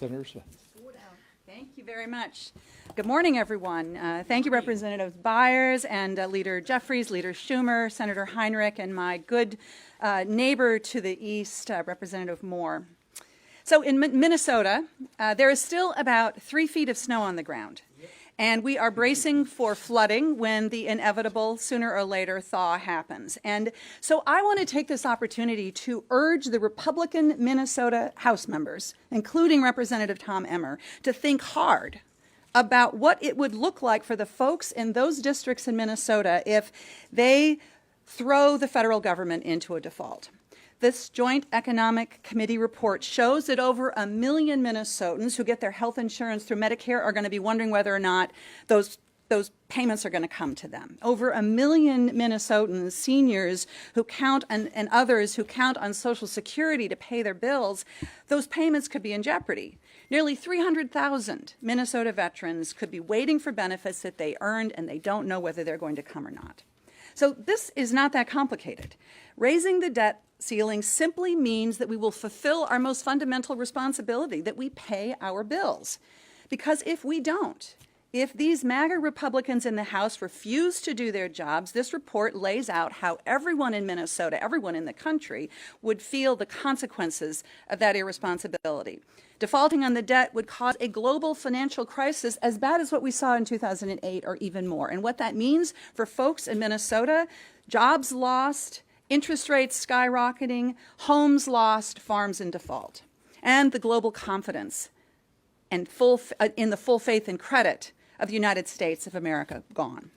Senator Smith. Thank you very much. Good morning, everyone. Thank you, Representative Byers and Leader Jeffries, Leader Schumer, Senator Heinrich, and my good neighbor to the east, Representative Moore. So in Minnesota, there is still about 3 feet of snow on the ground. And we are bracing for flooding when the inevitable, sooner or later, thaw happens. And so I want to take this opportunity to urge the Republican Minnesota House members, including Representative Tom Emmer, to think hard about what it would look like for the folks in those districts in Minnesota if they throw the federal government into a default. This Joint Economic Committee report shows that over 1 million Minnesotans who get their health insurance through Medicare are going to be wondering whether or not those payments are going to come to them. Over 1 million Minnesotans, seniors who count and others who count on Social Security to pay their bills, those payments could be in jeopardy. Nearly 300,000 Minnesota veterans could be waiting for benefits that they earned and they don't know whether they're going to come or not. So this is not that complicated. Raising the debt ceiling simply means that we will fulfill our most fundamental responsibility, that we pay our bills. Because if we don't, if these MAGA Republicans in the House refuse to do their jobs, this report lays out how everyone in Minnesota, everyone in the country, would feel the consequences of that irresponsibility. Defaulting on the debt would cause a global financial crisis as bad as what we saw in 2008 or even more. And what that means for folks in Minnesota, jobs lost, interest rates skyrocketing, homes lost, farms in default, and the global confidence and in the full faith and credit of the United States of America gone.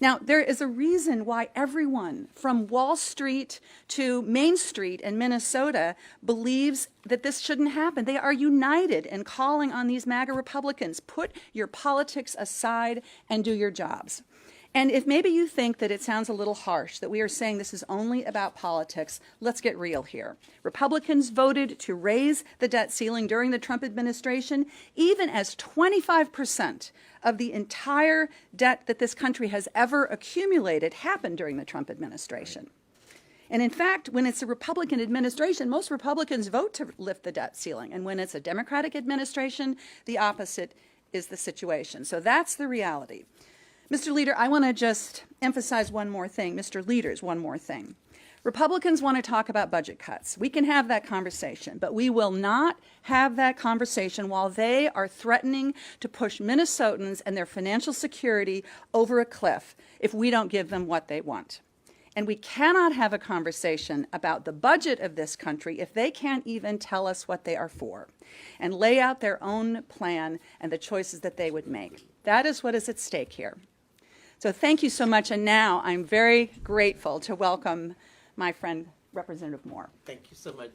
Now, there is a reason why everyone from Wall Street to Main Street in Minnesota believes that this shouldn't happen. They are united in calling on these MAGA Republicans. Put your politics aside and do your jobs. And if maybe you think that it sounds a little harsh, that we are saying this is only about politics, let's get real here. Republicans voted to raise the debt ceiling during the Trump administration, even as 25% of the entire debt that this country has ever accumulated happened during the Trump administration. And in fact, when it's a Republican administration, most Republicans vote to lift the debt ceiling. And when it's a Democratic administration, the opposite is the situation. So that's the reality. Mr. Leader, I want to just emphasize one more thing. Mr. Leaders, one more thing. Republicans want to talk about budget cuts. We can have that conversation, but we will not have that conversation while they are threatening to push Minnesotans and their financial security over a cliff if we don't give them what they want. And we cannot have a conversation about the budget of this country if they can't even tell us what they are for and lay out their own plan and the choices that they would make. That is what is at stake here. So thank you so much, and now I'm very grateful to welcome my friend, Representative Moore. Thank you so much,